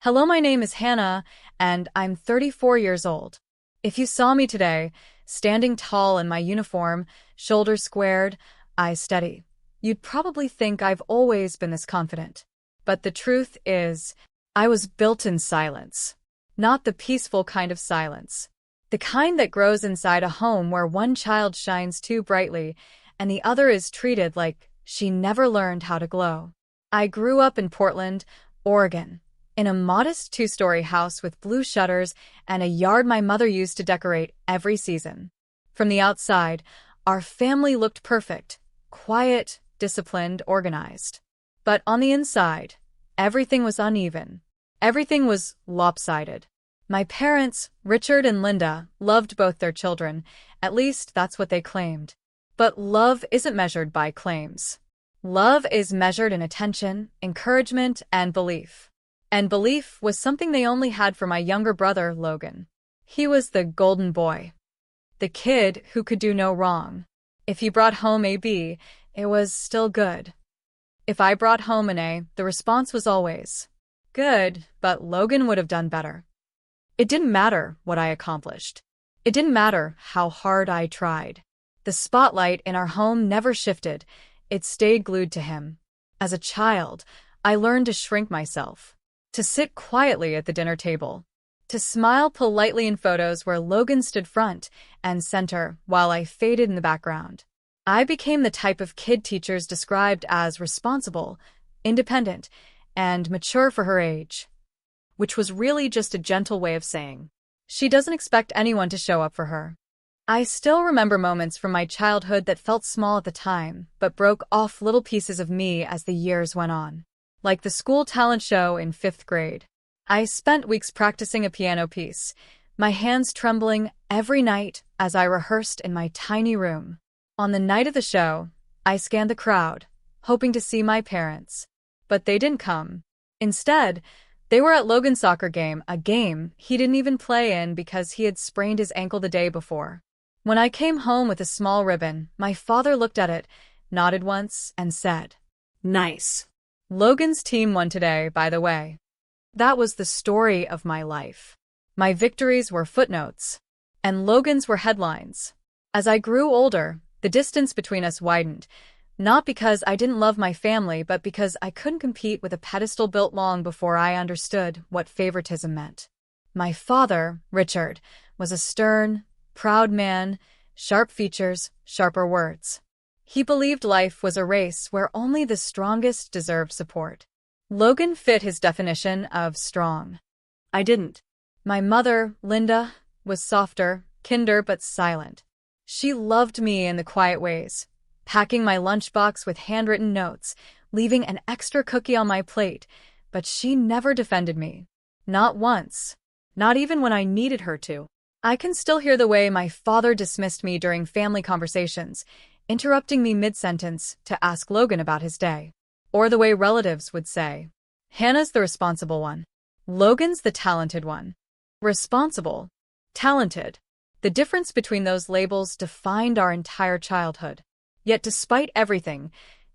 Hello, my name is Hannah, and I'm 34 years old. If you saw me today, standing tall in my uniform, shoulders squared, eyes steady, you'd probably think I've always been this confident. But the truth is, I was built in silence. Not the peaceful kind of silence. The kind that grows inside a home where one child shines too brightly and the other is treated like she never learned how to glow. I grew up in Portland, Oregon, in a modest two-story house with blue shutters and a yard my mother used to decorate every season. From the outside, our family looked perfect, quiet, disciplined, organized. But on the inside, everything was uneven. Everything was lopsided. My parents, Richard and Linda, loved both their children. At least that's what they claimed. But love isn't measured by claims. Love is measured in attention, encouragement, and belief. And belief was something they only had for my younger brother, Logan. He was the golden boy. The kid who could do no wrong. If he brought home a B, it was still good. If I brought home an A, the response was always, good, but Logan would have done better. It didn't matter what I accomplished. It didn't matter how hard I tried. The spotlight in our home never shifted. It stayed glued to him. As a child, I learned to shrink myself, to sit quietly at the dinner table, to smile politely in photos where Logan stood front and center while I faded in the background. I became the type of kid teachers described as responsible, independent, and mature for her age, which was really just a gentle way of saying she doesn't expect anyone to show up for her. I still remember moments from my childhood that felt small at the time, but broke off little pieces of me as the years went on. Like the school talent show in 5th grade. I spent weeks practicing a piano piece, my hands trembling every night as I rehearsed in my tiny room. On the night of the show, I scanned the crowd, hoping to see my parents. But they didn't come. Instead, they were at Logan's soccer game, a game he didn't even play in because he had sprained his ankle the day before. When I came home with a small ribbon, my father looked at it, nodded once, and said, "Nice. Logan's team won today, by the way." That was the story of my life. My victories were footnotes, and Logan's were headlines. As I grew older, the distance between us widened, not because I didn't love my family, but because I couldn't compete with a pedestal built long before I understood what favoritism meant. My father, Richard, was a stern, proud man, sharp features, sharper words. He believed life was a race where only the strongest deserved support. Logan fit his definition of strong. I didn't. My mother, Linda, was softer, kinder but silent. She loved me in the quiet ways, packing my lunchbox with handwritten notes, leaving an extra cookie on my plate, but she never defended me. Not once. Not even when I needed her to. I can still hear the way my father dismissed me during family conversations, interrupting me mid-sentence to ask Logan about his day. Or the way relatives would say, "Hannah's the responsible one. Logan's the talented one." Responsible. Talented. The difference between those labels defined our entire childhood. Yet despite everything,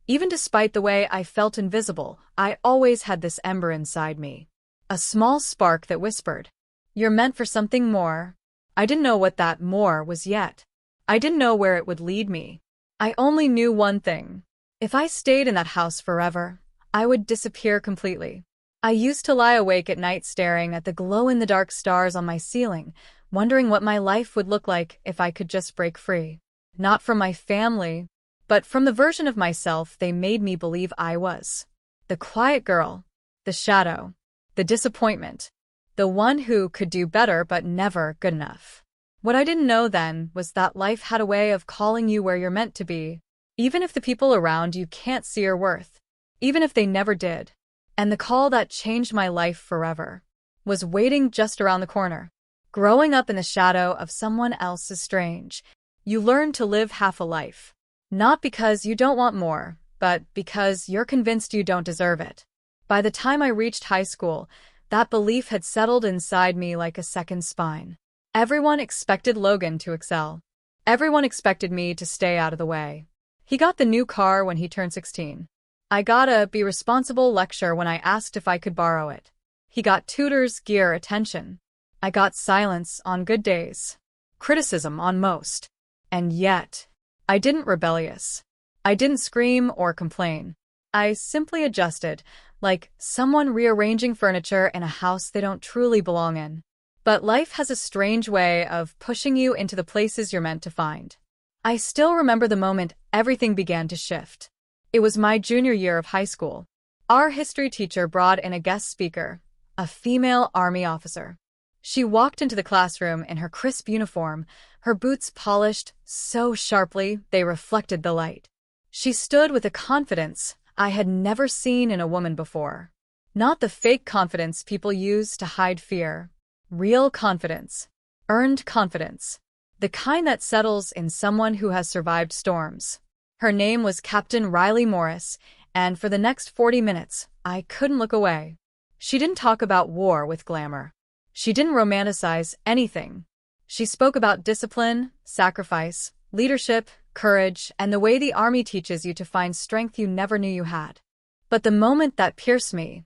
even despite the way I felt invisible, I always had this ember inside me. A small spark that whispered, "You're meant for something more." I didn't know what that more was yet. I didn't know where it would lead me. I only knew one thing. If I stayed in that house forever, I would disappear completely. I used to lie awake at night staring at the glow-in-the-dark stars on my ceiling, wondering what my life would look like if I could just break free. Not from my family, but from the version of myself they made me believe I was. The quiet girl, the shadow, the disappointment, the one who could do better but never good enough. What I didn't know then was that life had a way of calling you where you're meant to be, even if the people around you can't see your worth, even if they never did. And the call that changed my life forever was waiting just around the corner. Growing up in the shadow of someone else's strange, you learn to live half a life. Not because you don't want more, but because you're convinced you don't deserve it. By the time I reached high school, that belief had settled inside me like a second spine. Everyone expected Logan to excel. Everyone expected me to stay out of the way. He got the new car when he turned 16. I got a be responsible lecture when I asked if I could borrow it. He got tutors, gear, attention. I got silence on good days, criticism on most. And yet, I didn't rebellious. I didn't scream or complain. I simply adjusted, like someone rearranging furniture in a house they don't truly belong in. But life has a strange way of pushing you into the places you're meant to find. I still remember the moment everything began to shift. It was my junior year of high school. Our history teacher brought in a guest speaker, a female Army officer. She walked into the classroom in her crisp uniform, her boots polished so sharply they reflected the light. She stood with a confidence I had never seen in a woman before. Not the fake confidence people use to hide fear. Real confidence. Earned confidence. The kind that settles in someone who has survived storms. Her name was Captain Riley Morris, and for the next 40 minutes, I couldn't look away. She didn't talk about war with glamour. She didn't romanticize anything. She spoke about discipline, sacrifice, leadership, courage, and the way the Army teaches you to find strength you never knew you had. But the moment that pierced me,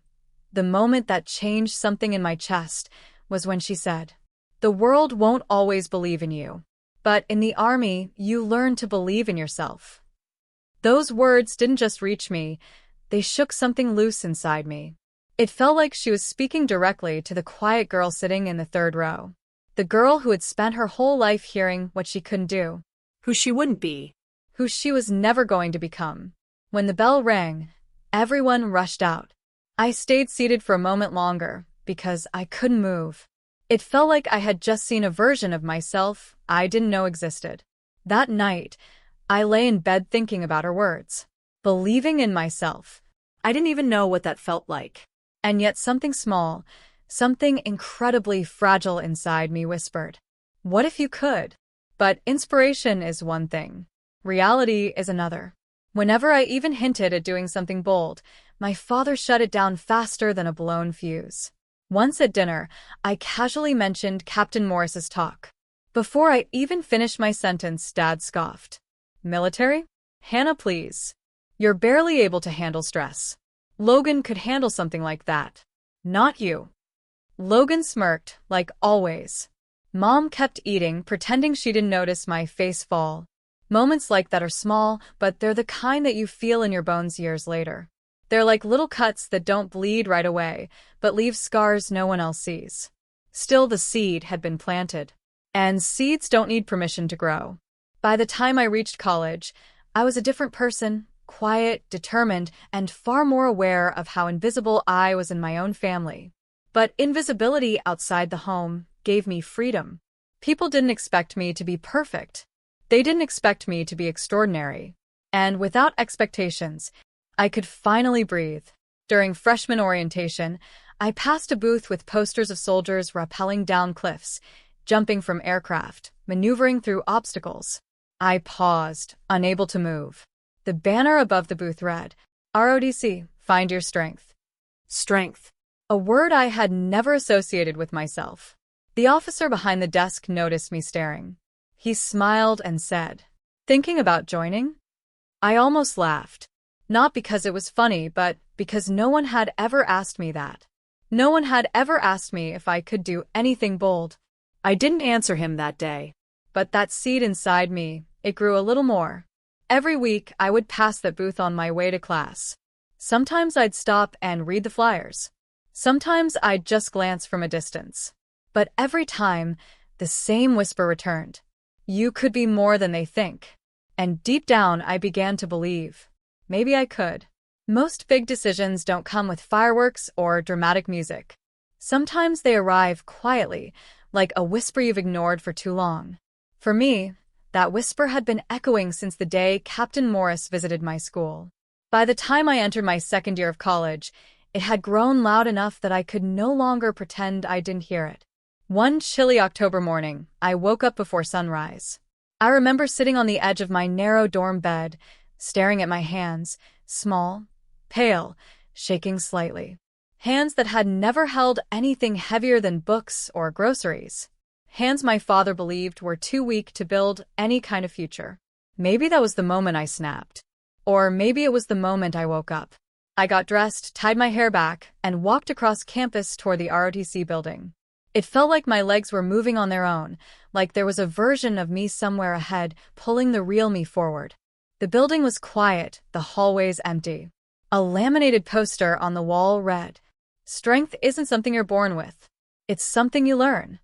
the moment that changed something in my chest, was when she said, "The world won't always believe in you, but in the Army, you learn to believe in yourself." Those words didn't just reach me, they shook something loose inside me. It felt like she was speaking directly to the quiet girl sitting in the third row. The girl who had spent her whole life hearing what she couldn't do. Who she wouldn't be. Who she was never going to become. When the bell rang, everyone rushed out. I stayed seated for a moment longer, because I couldn't move. It felt like I had just seen a version of myself I didn't know existed. That night, I lay in bed thinking about her words. Believing in myself. I didn't even know what that felt like. And yet something small, something incredibly fragile inside me whispered, "What if you could?" But inspiration is one thing. Reality is another. Whenever I even hinted at doing something bold, my father shut it down faster than a blown fuse. Once at dinner, I casually mentioned Captain Morris's talk. Before I even finished my sentence, Dad scoffed. "Military? Hannah, please. You're barely able to handle stress. Logan could handle something like that. Not you." Logan smirked, like always. Mom kept eating, pretending she didn't notice my face fall. Moments like that are small, but they're the kind that you feel in your bones years later. They're like little cuts that don't bleed right away, but leave scars no one else sees. Still, the seed had been planted. And seeds don't need permission to grow. By the time I reached college, I was a different person. Quiet, determined, and far more aware of how invisible I was in my own family. But invisibility outside the home gave me freedom. People didn't expect me to be perfect. They didn't expect me to be extraordinary. And without expectations, I could finally breathe. During freshman orientation, I passed a booth with posters of soldiers rappelling down cliffs, jumping from aircraft, maneuvering through obstacles. I paused, unable to move. The banner above the booth read, "ROTC, find your strength." Strength. A word I had never associated with myself. The officer behind the desk noticed me staring. He smiled and said, "Thinking about joining?" I almost laughed. Not because it was funny, but because no one had ever asked me that. No one had ever asked me if I could do anything bold. I didn't answer him that day. But that seed inside me, it grew a little more. Every week, I would pass that booth on my way to class. Sometimes I'd stop and read the flyers. Sometimes I'd just glance from a distance. But every time, the same whisper returned. You could be more than they think. And deep down, I began to believe. Maybe I could. Most big decisions don't come with fireworks or dramatic music. Sometimes they arrive quietly, like a whisper you've ignored for too long. For me, that whisper had been echoing since the day Captain Morris visited my school. By the time I entered my second year of college, it had grown loud enough that I could no longer pretend I didn't hear it. One chilly October morning, I woke up before sunrise. I remember sitting on the edge of my narrow dorm bed, staring at my hands, small, pale, shaking slightly. Hands that had never held anything heavier than books or groceries. Hands my father believed were too weak to build any kind of future. Maybe that was the moment I snapped. Or maybe it was the moment I woke up. I got dressed, tied my hair back, and walked across campus toward the ROTC building. It felt like my legs were moving on their own, like there was a version of me somewhere ahead, pulling the real me forward. The building was quiet, the hallways empty. A laminated poster on the wall read, "Strength isn't something you're born with. It's something you learn."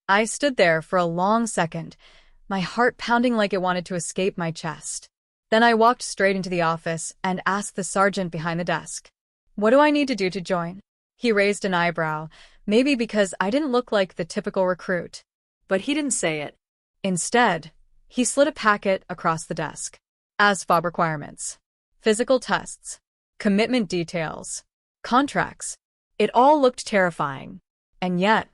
I stood there for a long second, my heart pounding like it wanted to escape my chest. Then I walked straight into the office and asked the sergeant behind the desk, "What do I need to do to join?" He raised an eyebrow, maybe because I didn't look like the typical recruit. But he didn't say it. Instead, he slid a packet across the desk. ASFOB requirements, physical tests, commitment details, contracts. It all looked terrifying. And yet,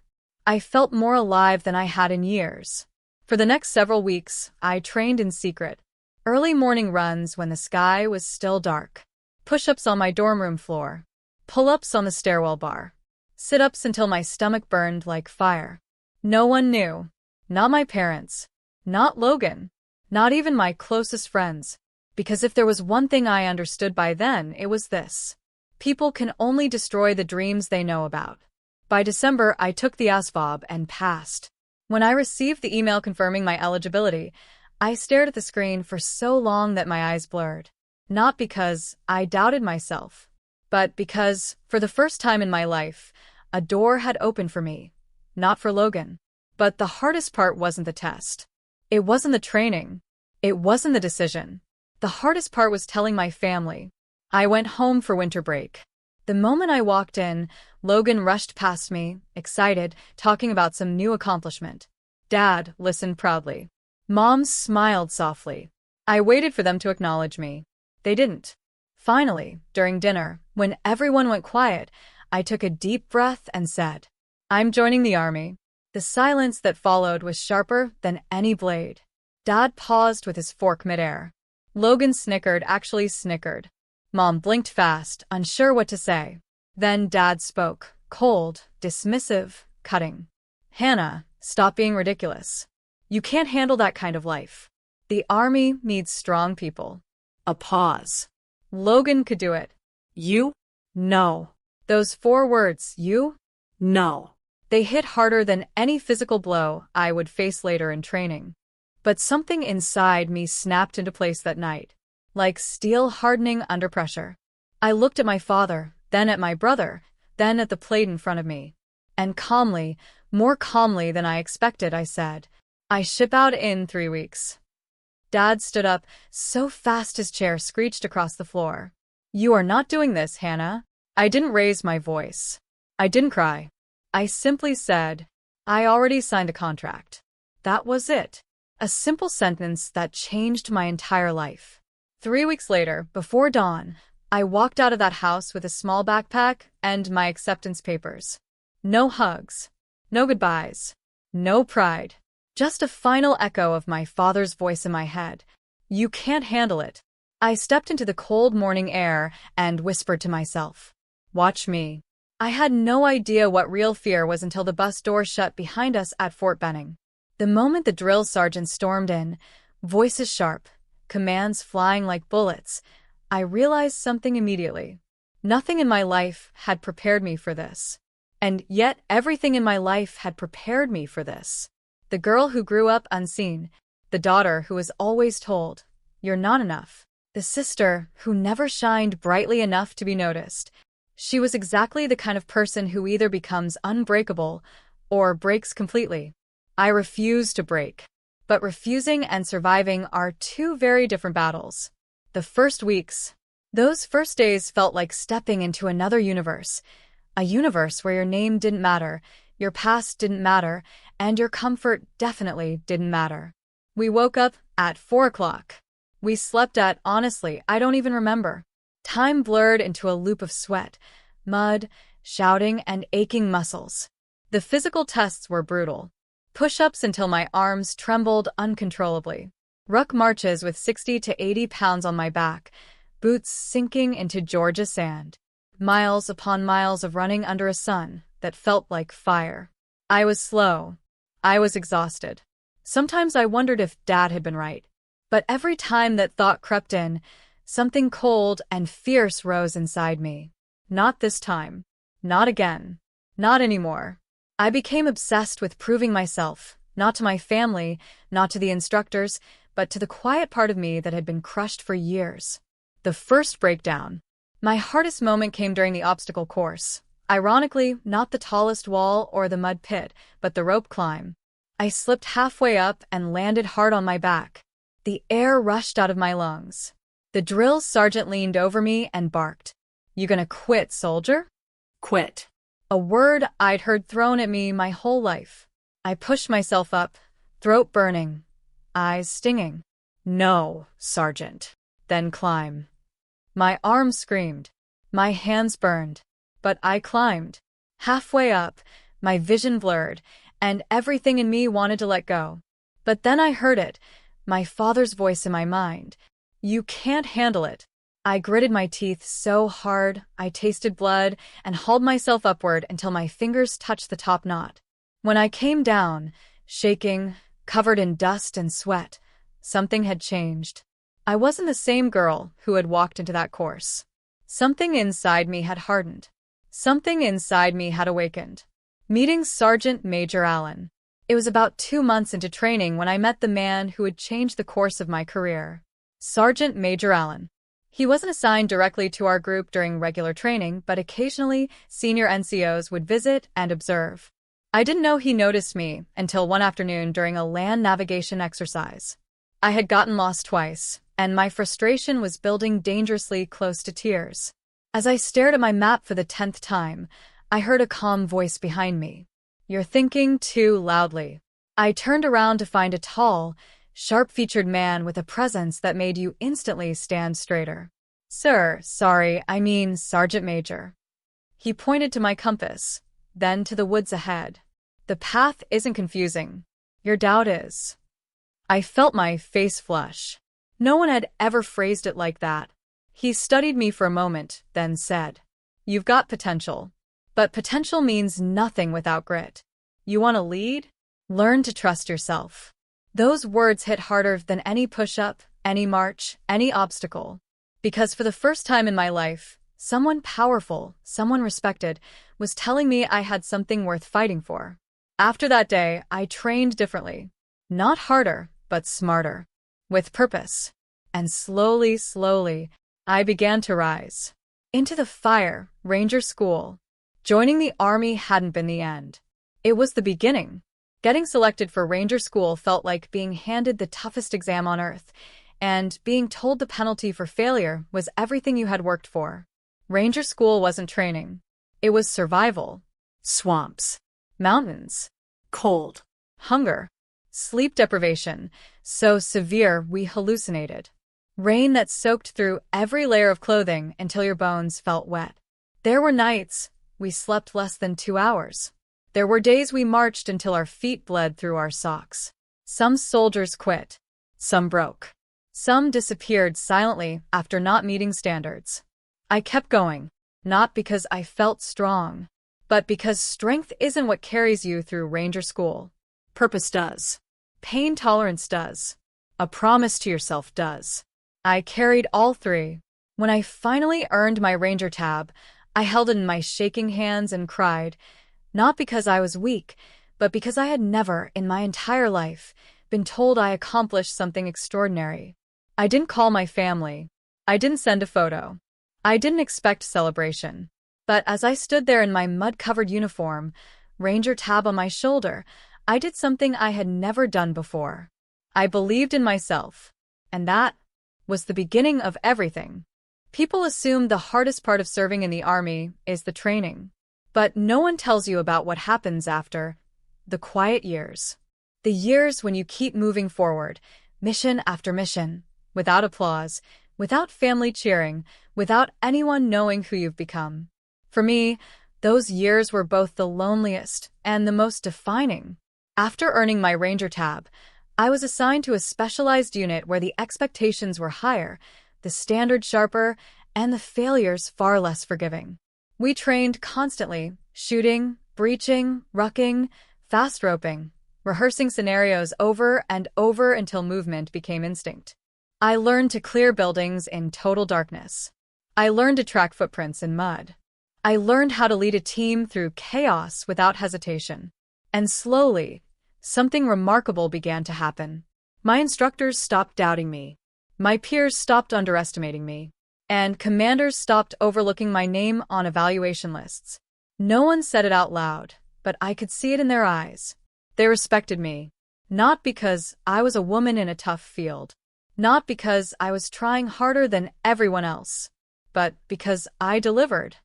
I felt more alive than I had in years. For the next several weeks, I trained in secret. Early morning runs when the sky was still dark. Push-ups on my dorm room floor. Pull-ups on the stairwell bar. Sit-ups until my stomach burned like fire. No one knew. Not my parents. Not Logan. Not even my closest friends. Because if there was one thing I understood by then, it was this. People can only destroy the dreams they know about. By December, I took the ASFOB and passed. When I received the email confirming my eligibility, I stared at the screen for so long that my eyes blurred. Not because I doubted myself, but because, for the first time in my life, a door had opened for me. Not for Logan. But the hardest part wasn't the test. It wasn't the training. It wasn't the decision. The hardest part was telling my family. I went home for winter break. The moment I walked in, Logan rushed past me, excited, talking about some new accomplishment. Dad listened proudly. Mom smiled softly. I waited for them to acknowledge me. They didn't. Finally, during dinner, when everyone went quiet, I took a deep breath and said, "I'm joining the army." The silence that followed was sharper than any blade. Dad paused with his fork midair. Logan snickered, actually snickered. Mom blinked fast, unsure what to say. Then Dad spoke, cold, dismissive, cutting. "Hannah, stop being ridiculous. You can't handle that kind of life. The army needs strong people." A pause. Logan could do it. You? No. Those 4 words, you? No. They hit harder than any physical blow I would face later in training. But something inside me snapped into place that night, like steel hardening under pressure. I looked at my father, then at my brother, then at the plate in front of me. And calmly, more calmly than I expected, I said, "I ship out in 3 weeks." Dad stood up, so fast his chair screeched across the floor. "You are not doing this, Hannah." I didn't raise my voice. I didn't cry. I simply said, "I already signed a contract." That was it. A simple sentence that changed my entire life. 3 weeks later, before dawn, I walked out of that house with a small backpack and my acceptance papers. No hugs. No goodbyes. No pride. Just a final echo of my father's voice in my head. "You can't handle it." I stepped into the cold morning air and whispered to myself, "Watch me." I had no idea what real fear was until the bus door shut behind us at Fort Benning. The moment the drill sergeant stormed in, voices sharp, commands flying like bullets, I realized something immediately. Nothing in my life had prepared me for this. And yet everything in my life had prepared me for this. The girl who grew up unseen, the daughter who was always told, "You're not enough," the sister who never shined brightly enough to be noticed. She was exactly the kind of person who either becomes unbreakable or breaks completely. I refused to break. But refusing and surviving are 2 very different battles. The first weeks, those first days felt like stepping into another universe. A universe where your name didn't matter, your past didn't matter, and your comfort definitely didn't matter. We woke up at 4 o'clock. We slept at, honestly, I don't even remember. Time blurred into a loop of sweat, mud, shouting, and aching muscles. The physical tests were brutal. Push-ups until my arms trembled uncontrollably. Ruck marches with 60 to 80 pounds on my back, boots sinking into Georgia sand. Miles upon miles of running under a sun that felt like fire. I was slow. I was exhausted. Sometimes I wondered if Dad had been right. But every time that thought crept in, something cold and fierce rose inside me. Not this time. Not again. Not anymore. I became obsessed with proving myself, not to my family, not to the instructors, but to the quiet part of me that had been crushed for years. The first breakdown. My hardest moment came during the obstacle course. Ironically, not the tallest wall or the mud pit, but the rope climb. I slipped halfway up and landed hard on my back. The air rushed out of my lungs. The drill sergeant leaned over me and barked, "You gonna quit, soldier?" Quit. A word I'd heard thrown at me my whole life. I pushed myself up, throat burning, eyes stinging. "No, Sergeant." "Then climb." My arms screamed. My hands burned. But I climbed. Halfway up, my vision blurred, and everything in me wanted to let go. But then I heard it, my father's voice in my mind. "You can't handle it." I gritted my teeth so hard, I tasted blood, and hauled myself upward until my fingers touched the top knot. When I came down, shaking, covered in dust and sweat, something had changed. I wasn't the same girl who had walked into that course. Something inside me had hardened. Something inside me had awakened. Meeting Sergeant Major Allen. It was about 2 months into training when I met the man who would change the course of my career. Sergeant Major Allen. He wasn't assigned directly to our group during regular training, but occasionally senior NCOs would visit and observe. I didn't know he noticed me until one afternoon during a land navigation exercise. I had gotten lost twice, and my frustration was building dangerously close to tears. As I stared at my map for the 10th time, I heard a calm voice behind me. "You're thinking too loudly." I turned around to find a tall, sharp-featured man with a presence that made you instantly stand straighter. "Sir, sorry, I mean Sergeant Major." He pointed to my compass, then to the woods ahead. "The path isn't confusing. Your doubt is." I felt my face flush. No one had ever phrased it like that. He studied me for a moment, then said, "You've got potential. But potential means nothing without grit. You want to lead? Learn to trust yourself." Those words hit harder than any push-up, any march, any obstacle. Because for the first time in my life, someone powerful, someone respected, was telling me I had something worth fighting for. After that day, I trained differently. Not harder, but smarter. With purpose. And slowly, I began to rise. Into the fire, Ranger School. Joining the Army hadn't been the end. It was the beginning. Getting selected for Ranger School felt like being handed the toughest exam on earth, and being told the penalty for failure was everything you had worked for. Ranger School wasn't training. It was survival. Swamps. Mountains. Cold. Hunger. Sleep deprivation, so severe we hallucinated. Rain that soaked through every layer of clothing until your bones felt wet. There were nights we slept less than 2 hours. There were days we marched until our feet bled through our socks. Some soldiers quit. Some broke. Some disappeared silently after not meeting standards. I kept going, not because I felt strong, but because strength isn't what carries you through Ranger School. Purpose does. Pain tolerance does. A promise to yourself does. I carried all three. When I finally earned my Ranger tab, I held it in my shaking hands and cried, not because I was weak, but because I had never, in my entire life, been told I accomplished something extraordinary. I didn't call my family. I didn't send a photo. I didn't expect celebration. But as I stood there in my mud-covered uniform, Ranger tab on my shoulder, I did something I had never done before. I believed in myself. And that was the beginning of everything. People assume the hardest part of serving in the Army is the training. But no one tells you about what happens after. The quiet years. The years when you keep moving forward, mission after mission, without applause, without family cheering, without anyone knowing who you've become. For me, those years were both the loneliest and the most defining. After earning my Ranger tab, I was assigned to a specialized unit where the expectations were higher, the standards sharper, and the failures far less forgiving. We trained constantly, shooting, breaching, rucking, fast roping, rehearsing scenarios over and over until movement became instinct. I learned to clear buildings in total darkness. I learned to track footprints in mud. I learned how to lead a team through chaos without hesitation. And slowly, something remarkable began to happen. My instructors stopped doubting me. My peers stopped underestimating me. And commanders stopped overlooking my name on evaluation lists. No one said it out loud, but I could see it in their eyes. They respected me, not because I was a woman in a tough field, not because I was trying harder than everyone else, but because I delivered.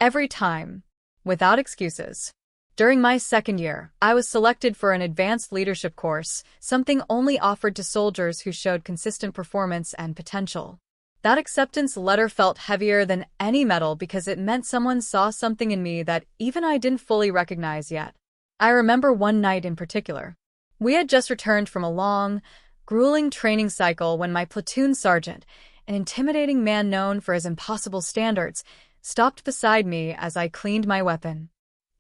Every time, without excuses. During my second year, I was selected for an advanced leadership course, something only offered to soldiers who showed consistent performance and potential. That acceptance letter felt heavier than any medal because it meant someone saw something in me that even I didn't fully recognize yet. I remember one night in particular. We had just returned from a long, grueling training cycle when my platoon sergeant, an intimidating man known for his impossible standards, stopped beside me as I cleaned my weapon.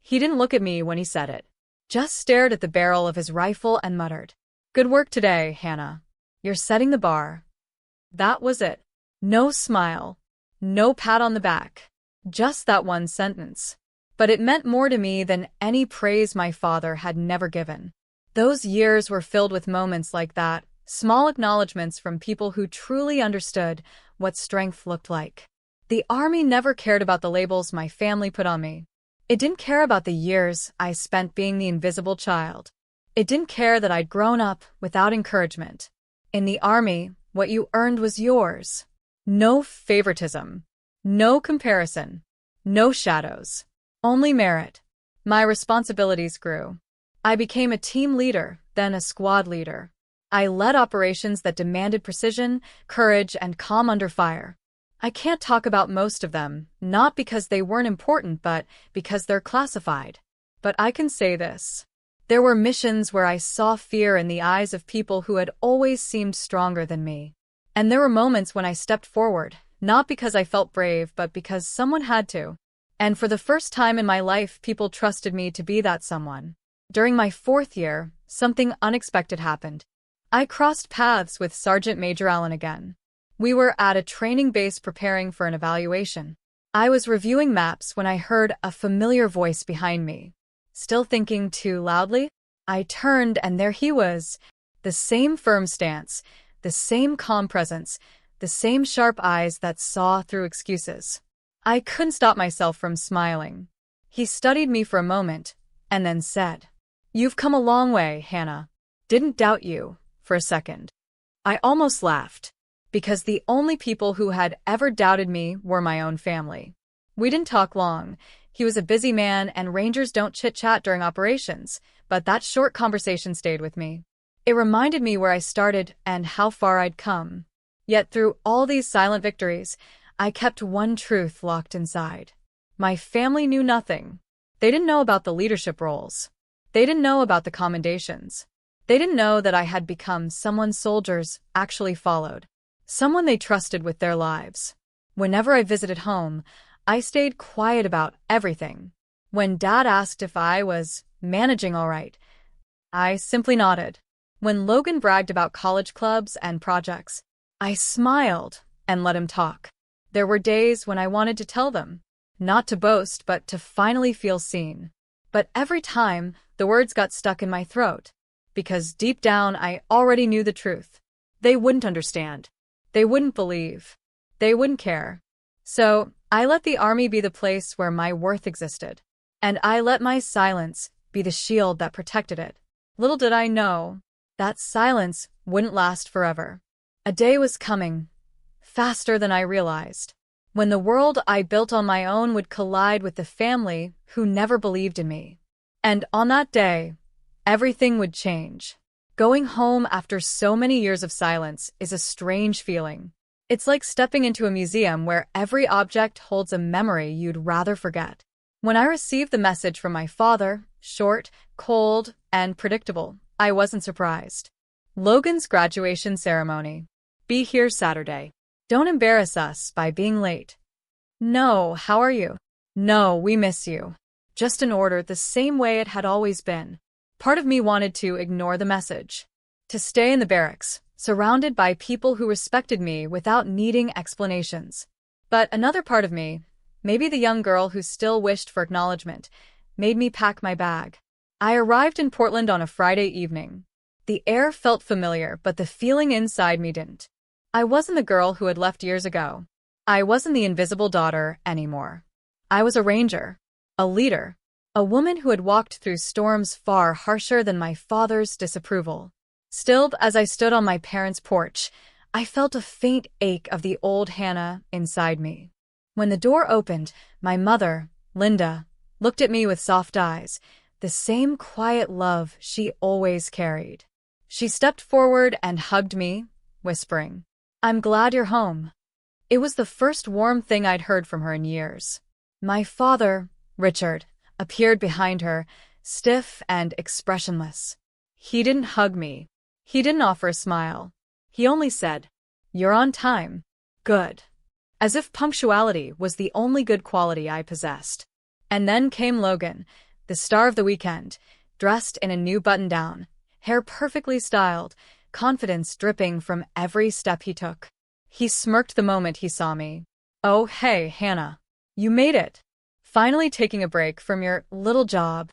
He didn't look at me when he said it, just stared at the barrel of his rifle and muttered, "Good work today, Hannah. You're setting the bar." That was it. No smile, no pat on the back, just that one sentence. But it meant more to me than any praise my father had never given. Those years were filled with moments like that, small acknowledgments from people who truly understood what strength looked like. The Army never cared about the labels my family put on me. It didn't care about the years I spent being the invisible child. It didn't care that I'd grown up without encouragement. In the Army, what you earned was yours. No favoritism. No comparison. No shadows. Only merit. My responsibilities grew. I became a team leader, then a squad leader. I led operations that demanded precision, courage, and calm under fire. I can't talk about most of them, not because they weren't important, but because they're classified. But I can say this. There were missions where I saw fear in the eyes of people who had always seemed stronger than me. And there were moments when I stepped forward, not because I felt brave, but because someone had to. And for the first time in my life, people trusted me to be that someone. During my fourth year, something unexpected happened. I crossed paths with Sergeant Major Allen again. We were at a training base preparing for an evaluation. I was reviewing maps when I heard a familiar voice behind me. Still thinking too loudly? I turned and there he was. The same firm stance, the same calm presence, the same sharp eyes that saw through excuses. I couldn't stop myself from smiling. He studied me for a moment, and then said, "You've come a long way, Hannah. Didn't doubt you, for a second." I almost laughed, because the only people who had ever doubted me were my own family. We didn't talk long. He was a busy man, and Rangers don't chit-chat during operations, but that short conversation stayed with me. It reminded me where I started and how far I'd come. Yet through all these silent victories, I kept one truth locked inside. My family knew nothing. They didn't know about the leadership roles. They didn't know about the commendations. They didn't know that I had become someone soldiers actually followed, someone they trusted with their lives. Whenever I visited home, I stayed quiet about everything. When Dad asked if I was managing all right, I simply nodded. When Logan bragged about college clubs and projects, I smiled and let him talk. There were days when I wanted to tell them, not to boast, but to finally feel seen. But every time, the words got stuck in my throat, because deep down I already knew the truth. They wouldn't understand. They wouldn't believe. They wouldn't care. So, I let the Army be the place where my worth existed. And I let my silence be the shield that protected it. Little did I know, that silence wouldn't last forever. A day was coming, faster than I realized, when the world I built on my own would collide with the family who never believed in me. And on that day, everything would change. Going home after so many years of silence is a strange feeling. It's like stepping into a museum where every object holds a memory you'd rather forget. When I received the message from my father, short, cold, and predictable, I wasn't surprised. Logan's graduation ceremony. Be here Saturday. Don't embarrass us by being late. No, how are you? No, we miss you. Just an order the same way it had always been. Part of me wanted to ignore the message. To stay in the barracks, surrounded by people who respected me without needing explanations. But another part of me, maybe the young girl who still wished for acknowledgement, made me pack my bag. I arrived in Portland on a Friday evening. The air felt familiar, but the feeling inside me didn't. I wasn't the girl who had left years ago. I wasn't the invisible daughter anymore. I was a ranger, a leader, a woman who had walked through storms far harsher than my father's disapproval. Still, as I stood on my parents' porch, I felt a faint ache of the old Hannah inside me. When the door opened, my mother, Linda, looked at me with soft eyes, the same quiet love she always carried. She stepped forward and hugged me, whispering, "I'm glad you're home." It was the first warm thing I'd heard from her in years. My father, Richard, appeared behind her, stiff and expressionless. He didn't hug me. He didn't offer a smile. He only said, "You're on time. Good." As if punctuality was the only good quality I possessed. And then came Logan, the star of the weekend, dressed in a new button-down, hair perfectly styled, confidence dripping from every step he took. He smirked the moment he saw me. "Oh, hey, Hannah. You made it. Finally taking a break from your little job.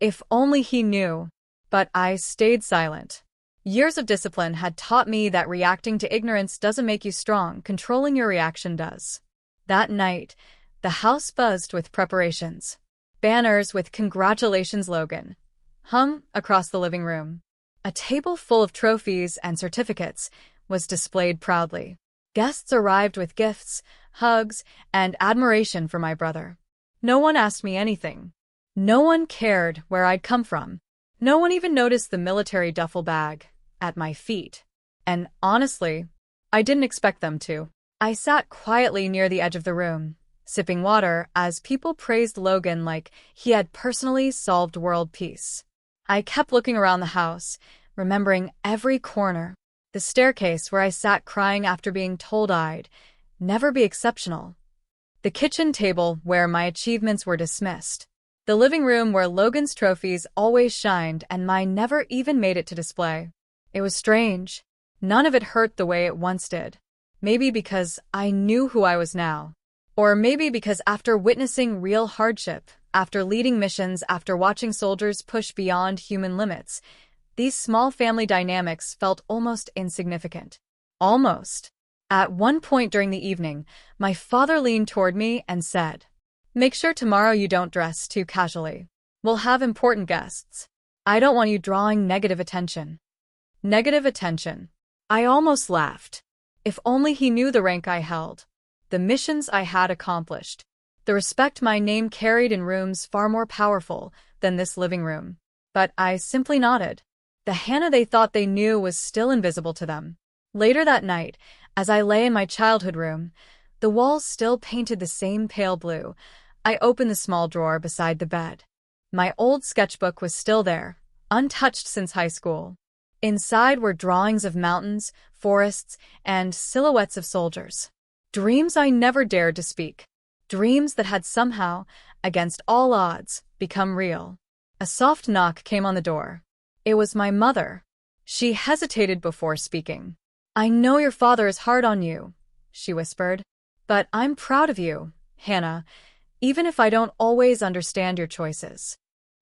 If only he knew. But I stayed silent. Years of discipline had taught me that reacting to ignorance doesn't make you strong, controlling your reaction does. That night, the house buzzed with preparations. Banners with "Congratulations, Logan" hung across the living room. A table full of trophies and certificates was displayed proudly. Guests arrived with gifts, hugs, and admiration for my brother. No one asked me anything. No one cared where I'd come from. No one even noticed the military duffel bag at my feet. And honestly, I didn't expect them to. I sat quietly near the edge of the room, sipping water as people praised Logan like he had personally solved world peace. I kept looking around the house, remembering every corner. The staircase where I sat crying after being told I'd never be exceptional. The kitchen table where my achievements were dismissed. The living room where Logan's trophies always shined and mine never even made it to display. It was strange. None of it hurt the way it once did. Maybe because I knew who I was now. Or maybe because after witnessing real hardship, after leading missions, after watching soldiers push beyond human limits, these small family dynamics felt almost insignificant. Almost. At one point during the evening, my father leaned toward me and said, "Make sure tomorrow you don't dress too casually. We'll have important guests. I don't want you drawing negative attention." Negative attention. I almost laughed. If only he knew the rank I held, the missions I had accomplished, the respect my name carried in rooms far more powerful than this living room. But I simply nodded. The Hannah they thought they knew was still invisible to them. Later that night, as I lay in my childhood room, the walls still painted the same pale blue, I opened the small drawer beside the bed. My old sketchbook was still there, untouched since high school. Inside were drawings of mountains, forests, and silhouettes of soldiers. Dreams I never dared to speak. Dreams that had somehow, against all odds, become real. A soft knock came on the door. It was my mother. She hesitated before speaking. "I know your father is hard on you," she whispered. "But I'm proud of you, Hannah, even if I don't always understand your choices."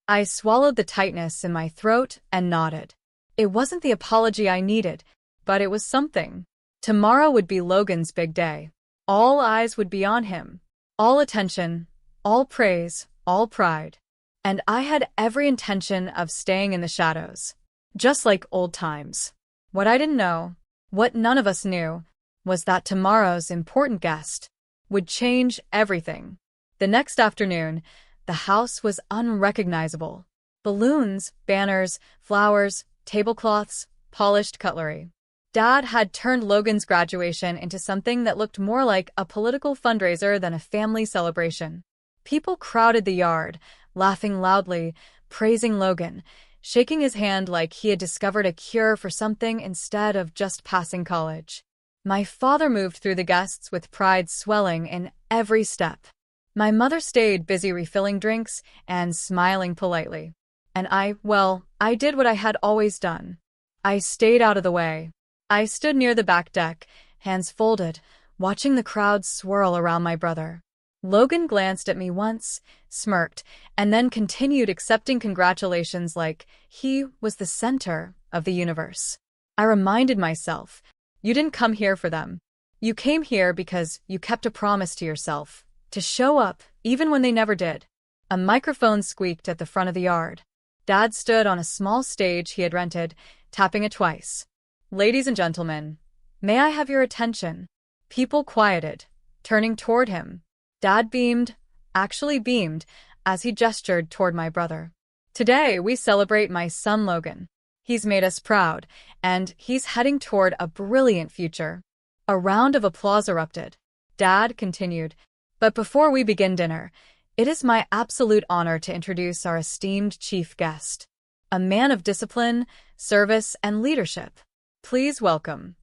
I swallowed the tightness in my throat and nodded. It wasn't the apology I needed, but it was something. Tomorrow would be Logan's big day. All eyes would be on him. All attention, all praise, all pride. And I had every intention of staying in the shadows. Just like old times. What I didn't know, what none of us knew, was that tomorrow's important guest would change everything. The next afternoon, the house was unrecognizable. Balloons, banners, flowers, tablecloths, polished cutlery. Dad had turned Logan's graduation into something that looked more like a political fundraiser than a family celebration. People crowded the yard, laughing loudly, praising Logan, shaking his hand like he had discovered a cure for something instead of just passing college. My father moved through the guests with pride swelling in every step. My mother stayed busy refilling drinks and smiling politely. And I did what I had always done. I stayed out of the way. I stood near the back deck, hands folded, watching the crowd swirl around my brother. Logan glanced at me once, smirked, and then continued accepting congratulations like he was the center of the universe. I reminded myself, you didn't come here for them. You came here because you kept a promise to yourself, to show up, even when they never did. A microphone squeaked at the front of the yard. Dad stood on a small stage he had rented, tapping it twice. Ladies and gentlemen, may I have your attention? People quieted, turning toward him. Dad beamed, actually beamed, as he gestured toward my brother. Today, we celebrate my son Logan. He's made us proud, and he's heading toward a brilliant future. A round of applause erupted. Dad continued, but before we begin dinner, it is my absolute honor to introduce our esteemed chief guest, a man of discipline, service, and leadership. Please welcome.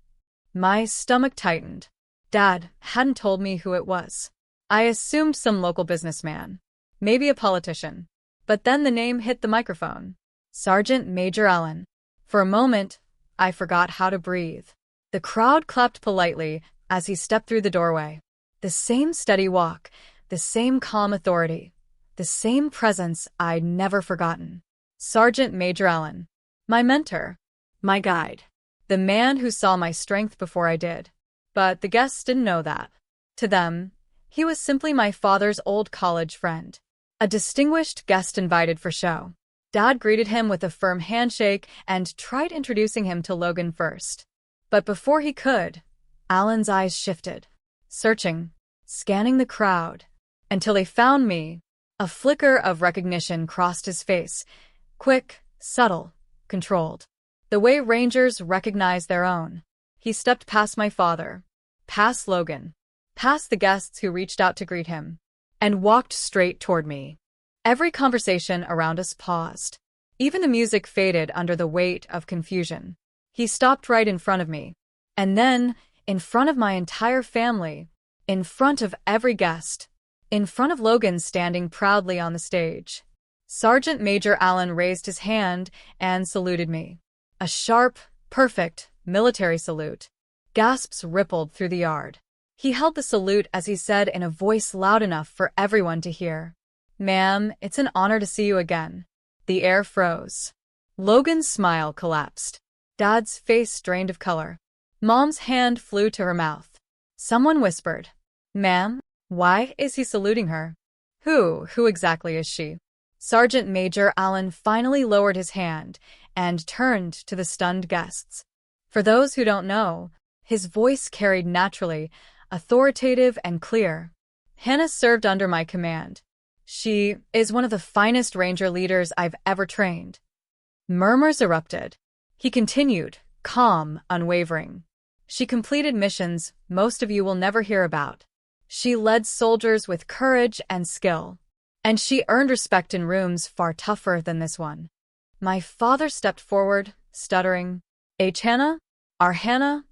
My stomach tightened. Dad hadn't told me who it was. I assumed some local businessman, maybe a politician. But then the name hit the microphone. Sergeant Major Allen. For a moment, I forgot how to breathe. The crowd clapped politely as he stepped through the doorway. The same steady walk, the same calm authority, the same presence I'd never forgotten. Sergeant Major Allen. My mentor. My guide. The man who saw my strength before I did. But the guests didn't know that. To them, he was simply my father's old college friend. A distinguished guest invited for show. Dad greeted him with a firm handshake and tried introducing him to Logan first. But before he could, Alan's eyes shifted, searching, scanning the crowd, until they found me. A flicker of recognition crossed his face, quick, subtle, controlled. The way Rangers recognize their own. He stepped past my father, past Logan, past the guests who reached out to greet him, and walked straight toward me. Every conversation around us paused. Even the music faded under the weight of confusion. He stopped right in front of me, and then, in front of my entire family, in front of every guest, in front of Logan standing proudly on the stage. Sergeant Major Allen raised his hand and saluted me. A sharp, perfect, military salute. Gasps rippled through the yard. He held the salute as he said in a voice loud enough for everyone to hear, "Ma'am, it's an honor to see you again." The air froze. Logan's smile collapsed. Dad's face drained of color. Mom's hand flew to her mouth. Someone whispered, "Ma'am, why is he saluting her? Who exactly is she?" Sergeant Major Allen finally lowered his hand and turned to the stunned guests. For those who don't know, his voice carried naturally, authoritative and clear. Hannah served under my command. She is one of the finest Ranger leaders I've ever trained. Murmurs erupted. He continued, calm, unwavering. She completed missions most of you will never hear about. She led soldiers with courage and skill. And she earned respect in rooms far tougher than this one. My father stepped forward, stuttering, Hannah? Our Hannah?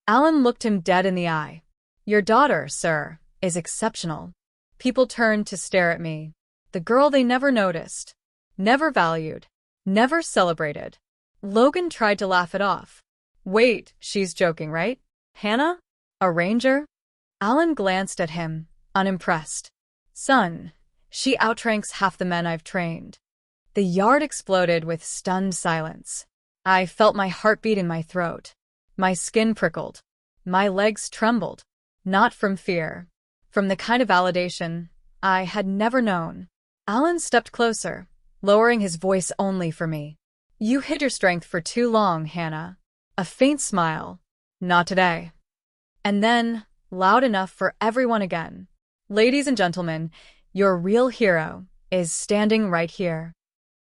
Alan looked him dead in the eye. Your daughter, sir, is exceptional. People turned to stare at me. The girl they never noticed, never valued, never celebrated. Logan tried to laugh it off. Wait, she's joking, right? Hannah? A Ranger? Alan glanced at him, unimpressed. Son, she outranks half the men I've trained. The yard exploded with stunned silence. I felt my heartbeat in my throat. My skin prickled. My legs trembled. Not from fear. From the kind of validation I had never known. Alan stepped closer, lowering his voice only for me. You hid your strength for too long, Hannah. A faint smile. Not today. And then, loud enough for everyone again. Ladies and gentlemen, your real hero is standing right here.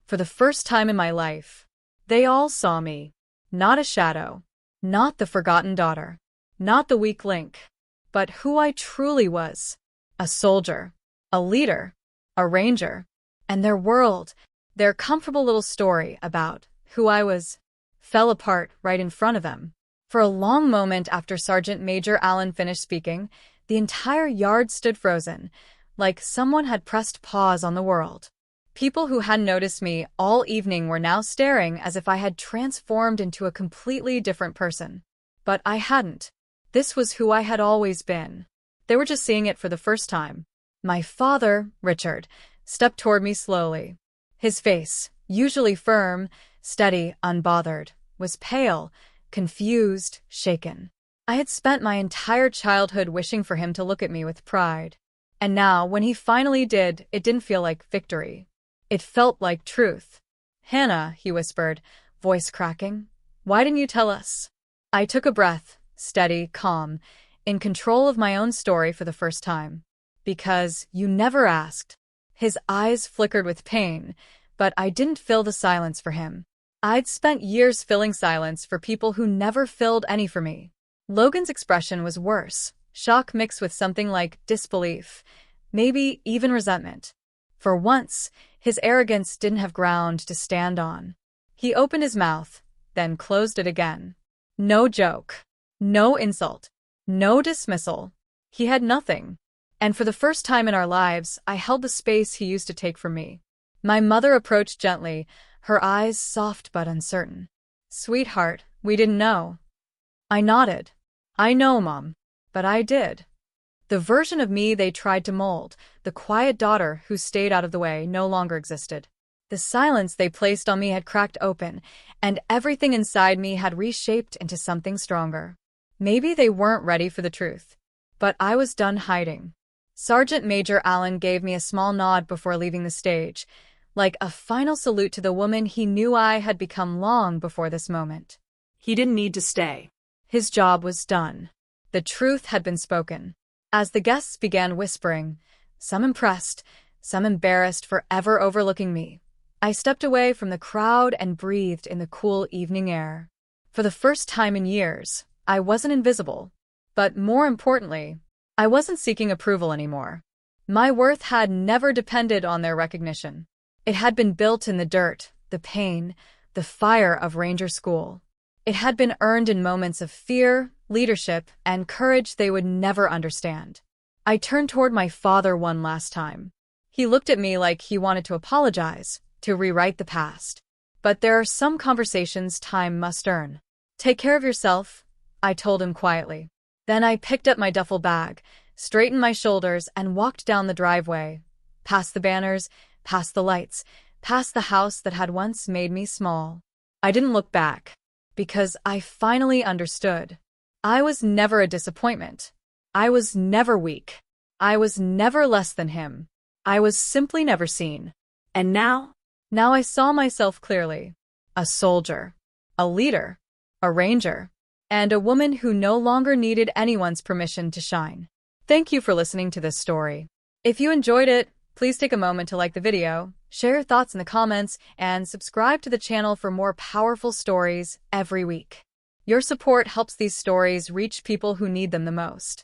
For the first time in my life, they all saw me. Not a shadow. Not the forgotten daughter. Not the weak link. But who I truly was. A soldier. A leader. A ranger. And their world, their comfortable little story about who I was, fell apart right in front of them. For a long moment after Sergeant Major Allen finished speaking, the entire yard stood frozen, like someone had pressed pause on the world. People who hadn't noticed me all evening were now staring as if I had transformed into a completely different person. But I hadn't. This was who I had always been. They were just seeing it for the first time. My father, Richard, stepped toward me slowly. His face, usually firm, steady, unbothered, was pale, confused, shaken. I had spent my entire childhood wishing for him to look at me with pride. And now, when he finally did, it didn't feel like victory. It felt like truth. "Hannah," he whispered, voice cracking, "why didn't you tell us?" I took a breath, steady, calm, in control of my own story for the first time. "Because you never asked." His eyes flickered with pain, but I didn't fill the silence for him. I'd spent years filling silence for people who never filled any for me. Logan's expression was worse, shock mixed with something like disbelief, maybe even resentment. For once, his arrogance didn't have ground to stand on. He opened his mouth, then closed it again. No joke. No insult. No dismissal. He had nothing. And for the first time in our lives, I held the space he used to take from me. My mother approached gently, her eyes soft but uncertain. "Sweetheart, we didn't know." I nodded. "I know, Mom. But I did." The version of me they tried to mold, the quiet daughter who stayed out of the way, no longer existed. The silence they placed on me had cracked open, and everything inside me had reshaped into something stronger. Maybe they weren't ready for the truth, but I was done hiding. Sergeant Major Allen gave me a small nod before leaving the stage, like a final salute to the woman he knew I had become long before this moment. He didn't need to stay. His job was done. The truth had been spoken. As the guests began whispering, some impressed, some embarrassed for ever overlooking me, I stepped away from the crowd and breathed in the cool evening air. For the first time in years, I wasn't invisible. But more importantly, I wasn't seeking approval anymore. My worth had never depended on their recognition. It had been built in the dirt, the pain, the fire of Ranger School. It had been earned in moments of fear, leadership, and courage they would never understand. I turned toward my father one last time. He looked at me like he wanted to apologize, to rewrite the past. But there are some conversations time must earn. "Take care of yourself," I told him quietly. Then I picked up my duffel bag, straightened my shoulders, and walked down the driveway, past the banners, past the lights, past the house that had once made me small. I didn't look back, because I finally understood. I was never a disappointment. I was never weak. I was never less than him. I was simply never seen. And now? Now I saw myself clearly. A soldier. A leader. A ranger. And a woman who no longer needed anyone's permission to shine. Thank you for listening to this story. If you enjoyed it, please take a moment to like the video, share your thoughts in the comments, and subscribe to the channel for more powerful stories every week. Your support helps these stories reach people who need them the most.